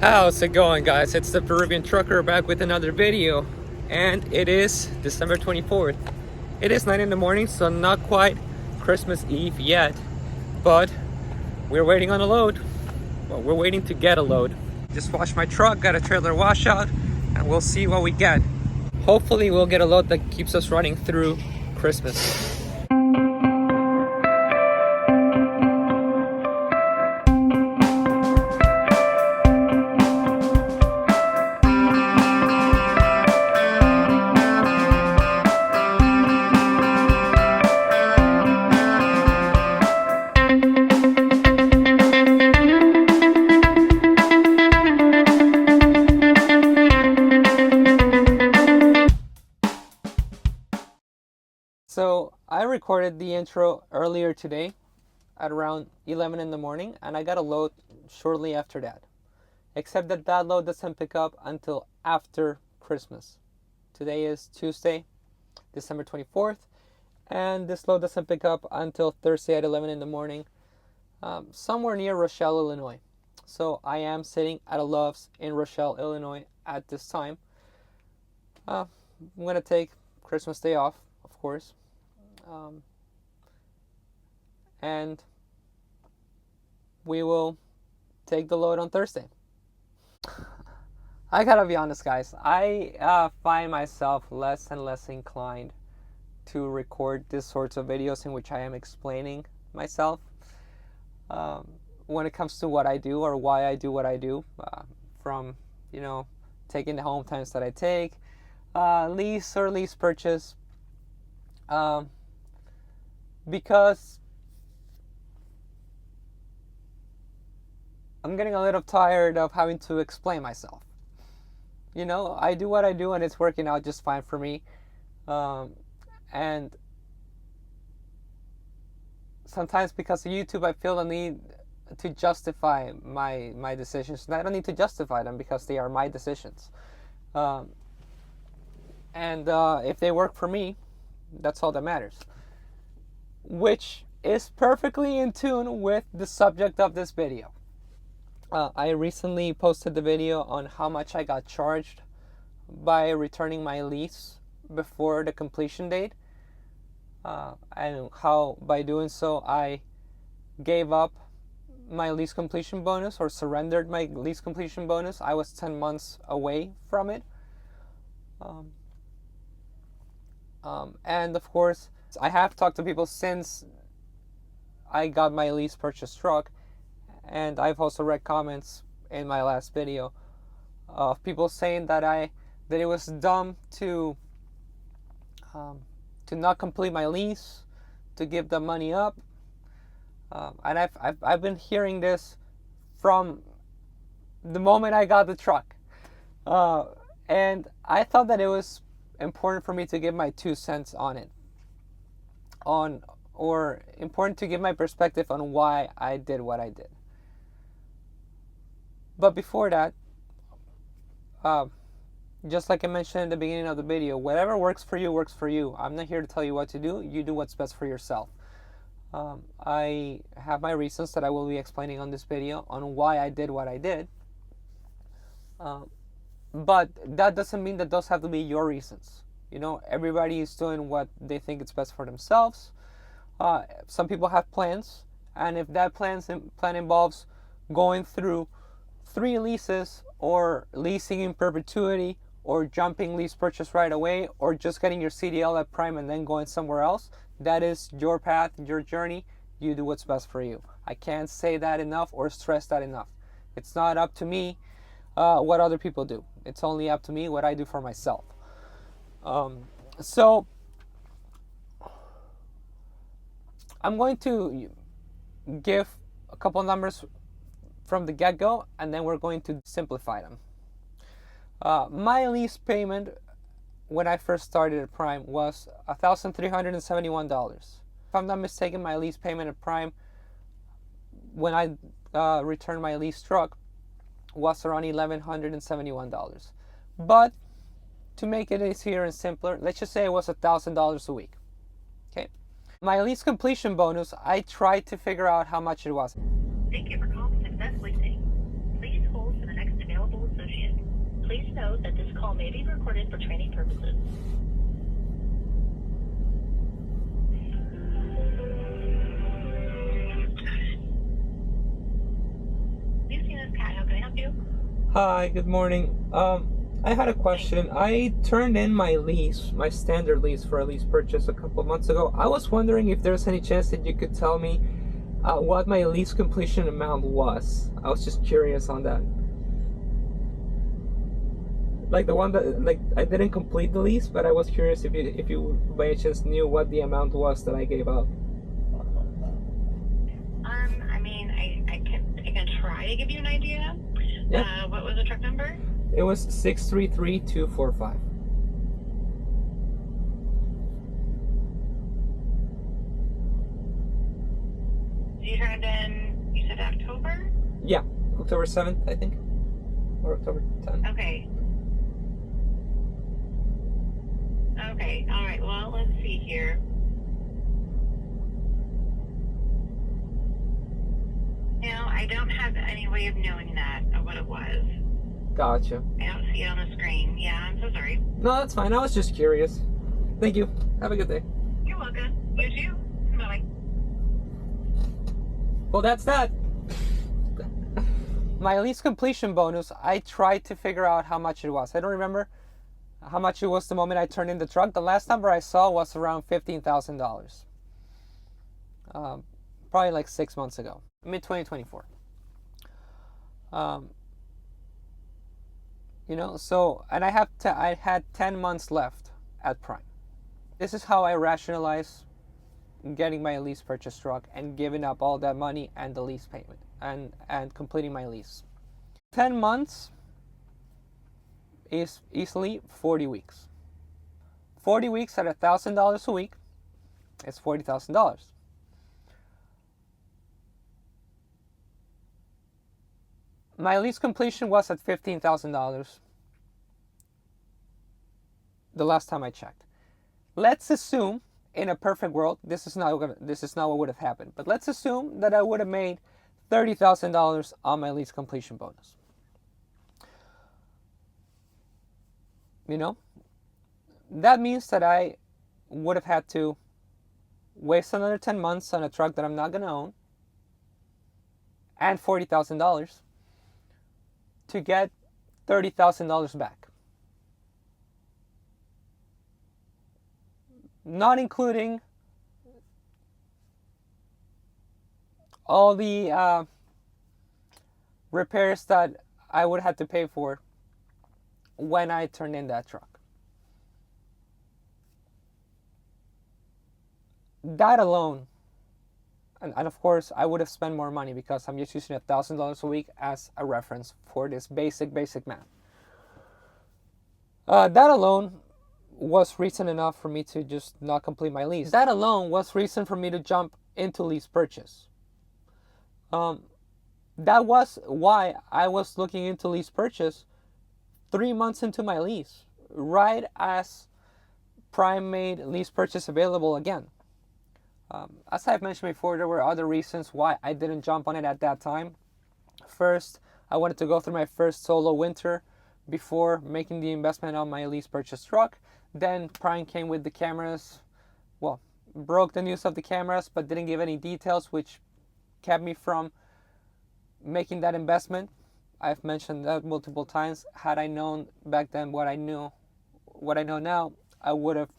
How's it going, guys? It's the Peruvian Trucker back with another video, and it is December 24th. It is 9 in the morning, so not quite Christmas Eve yet, but we're waiting on a load. Well, we're waiting to get a load. Just washed my truck, got a trailer washout, and we'll see what we get. Hopefully we'll get a load that keeps us running through Christmas. So I recorded the intro earlier today at around 11 in the morning, and I got a load shortly after that. Except that that load doesn't pick up until after Christmas. Today is Tuesday, December 24th, and this load doesn't pick up until Thursday at 11 in the morning, somewhere near Rochelle, Illinois. So I am sitting at a Love's in Rochelle, Illinois at this time. I'm going to take Christmas Day off, of course. And we will take the load on Thursday. I gotta be honest, guys. I find myself less and less inclined to record these sorts of videos in which I am explaining myself when it comes to what I do or why I do what I do, from, taking the home times that I take, lease or lease purchase, because I'm getting a little tired of having to explain myself. I do what I do and it's working out just fine for me. And sometimes because of YouTube, I feel the need to justify my decisions. And I don't need to justify them because they are my decisions. And if they work for me, that's all that matters. Which is perfectly in tune with the subject of this video. I recently posted the video on how much I got charged by returning my lease before the completion date, and how by doing so I gave up my lease completion bonus, or surrendered my lease completion bonus. I was 10 months away from it. And of course, I have talked to people since I got my lease purchase truck, and I've also read comments in my last video of people saying that it was dumb to not complete my lease, to give the money up, and I've been hearing this from the moment I got the truck, and I thought that it was important for me to give my 2 cents on it, or important to give my perspective on why I did what I did. But before that, just like I mentioned in the beginning of the video, whatever works for you works for you. I'm not here to tell you what to do. You do what's best for yourself. I have my reasons that I will be explaining on this video on why I did what I did. But that doesn't mean that those have to be your reasons. Everybody is doing what they think is best for themselves. Some people have plans, and if that plan involves going through 3 leases, or leasing in perpetuity, or jumping lease purchase right away, or just getting your CDL at prime and then going somewhere else, that is your path, your journey. You do what's best for you. I can't say that enough or stress that enough. It's not up to me what other people do. It's only up to me what I do for myself. So I'm going to give a couple numbers from the get-go, and then we're going to simplify them. My lease payment when I first started at Prime was $1,371. If I'm not mistaken, my lease payment at Prime when I returned my lease truck was around $1,171. But to make it easier and simpler, let's just say it was $1,000 a week. Okay. My lease completion bonus, I tried to figure out how much it was. Thank you for calling Success Leasing. Please hold for the next available Please note that this call may be recorded for training purposes. Lease, Kat, how can I help you? Hi, good morning. I had a question. I turned in my lease, my standard lease for a lease purchase a couple months ago. I was wondering if there's any chance that you could tell me what my lease completion amount was. I was just curious on that. Like the one that, like, I didn't complete the lease, but I was curious if you by any chance knew what the amount was that I gave out. I mean, I can try to give you an idea. Yeah. What was the truck number? It was 633245. You turned in, you said October? Yeah, October 7th, I think, or October 10th. Okay. Okay, all right, well, let's see here. No, I don't have any way of knowing that, of what it was. Gotcha. I don't see it on the screen. Yeah, I'm so sorry. No, that's fine. I was just curious. Thank you. Have a good day. You're welcome. You too. Bye-bye. Well, that's that. My lease completion bonus, I tried to figure out how much it was. I don't remember how much it was the moment I turned in the truck. The last number I saw was around $15,000. Probably like 6 months ago, mid-2024. You know, so, and I had 10 months left at Prime. This is how I rationalize getting my lease purchase truck and giving up all that money and the lease payment and completing my lease. 10 months is easily 40 weeks. 40 weeks at $1,000 a week is $40,000. My lease completion was at $15,000 the last time I checked. Let's assume, in a perfect world, this is not what would have happened. But let's assume that I would have made $30,000 on my lease completion bonus. You know, that means that I would have had to waste another 10 months on a truck that I'm not going to own and $40,000 to get $30,000 back. Not including all the repairs that I would have to pay for when I turned in that truck. That alone, and of course I would have spent more money because I'm just using $1,000 a week as a reference for this basic math. That alone was reason enough for me to just not complete my lease. That alone was reason for me to jump into lease purchase. That was why I was looking into lease purchase 3 months into my lease, right as Prime made lease purchase available again. As I've mentioned before, there were other reasons why I didn't jump on it at that time. First, I wanted to go through my first solo winter before making the investment on my lease purchase truck. Then Prime came with the cameras, well, broke the news of the cameras, but didn't give any details, which kept me from making that investment. I've mentioned that multiple times. Had I known back then what I know now, I would have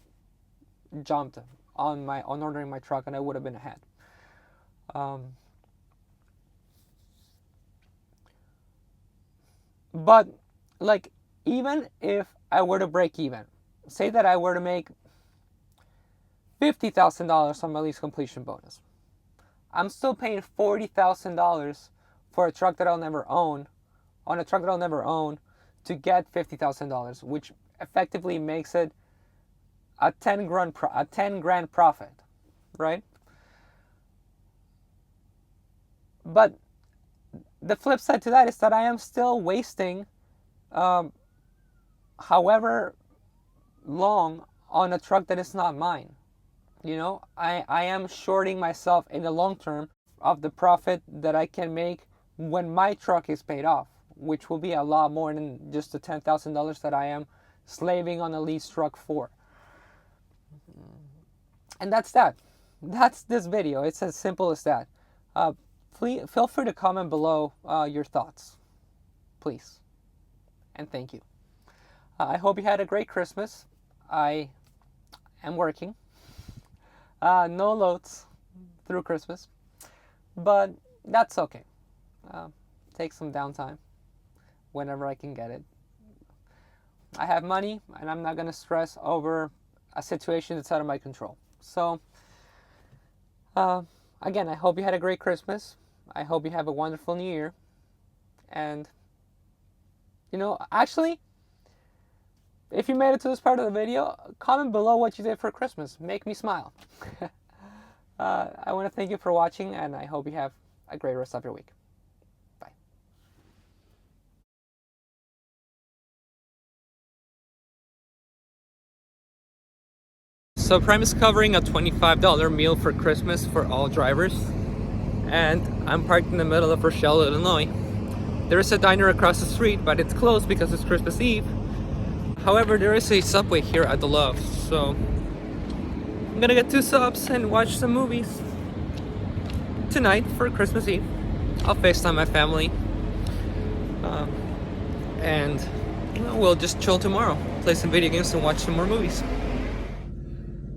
jumped on ordering my truck, and I would have been ahead. But like, even if I were to break even, say that I were to make $50,000 on my lease completion bonus, I'm still paying $40,000 for a truck that I'll never own, to get $50,000, which effectively makes it a 10 grand profit, right? But the flip side to that is that I am still wasting however long on a truck that is not mine. You know, I am shorting myself in the long term of the profit that I can make when my truck is paid off, which will be a lot more than just the $10,000 that I am slaving on a lease truck for. And that's that. That's this video. It's as simple as that. Please feel free to comment below your thoughts, please, and thank you. I hope you had a great Christmas. I am working. No loads through Christmas, but that's okay. Take some downtime whenever I can get it. I have money, and I'm not going to stress over a situation that's out of my control. So, again, I hope you had a great Christmas. I hope you have a wonderful New Year. And, actually, if you made it to this part of the video, comment below what you did for Christmas. Make me smile. I want to thank you for watching, and I hope you have a great rest of your week. Bye. So Prime is covering a $25 meal for Christmas for all drivers. And I'm parked in the middle of Rochelle, Illinois. There is a diner across the street, but it's closed because it's Christmas Eve. However, there is a Subway here at the Loves, so I'm gonna get 2 subs and watch some movies tonight for Christmas Eve. I'll FaceTime my family, and we'll just chill tomorrow, play some video games and watch some more movies.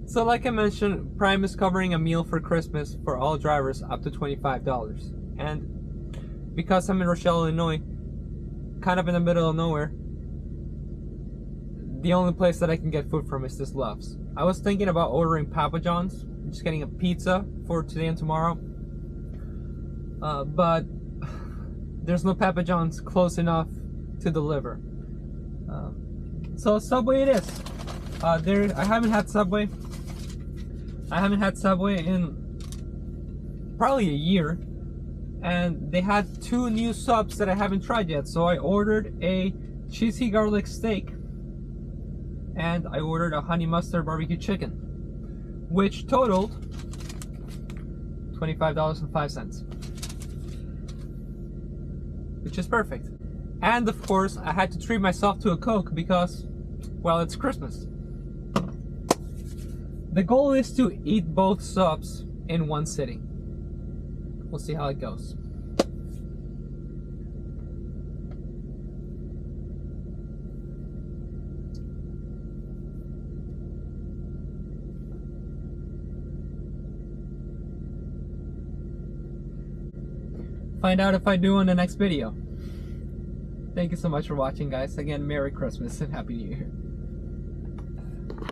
So like I mentioned, Prime is covering a meal for Christmas for all drivers up to $25. And because I'm in Rochelle, Illinois, kind of in the middle of nowhere, the only place that I can get food from is this Love's. I was thinking about ordering Papa John's, just getting a pizza for today and tomorrow. But there's no Papa John's close enough to deliver. So Subway it is. I haven't had Subway. I haven't had Subway in probably a year, and they had 2 new subs that I haven't tried yet. So I ordered a cheesy garlic steak, and I ordered a honey mustard barbecue chicken, which totaled $25.05, which is perfect. And of course, I had to treat myself to a Coke because, well, it's Christmas. The goal is to eat both subs in one sitting. We'll see how it goes. Find out if I do in the next video. Thank you so much for watching, guys. Again, Merry Christmas and Happy New Year.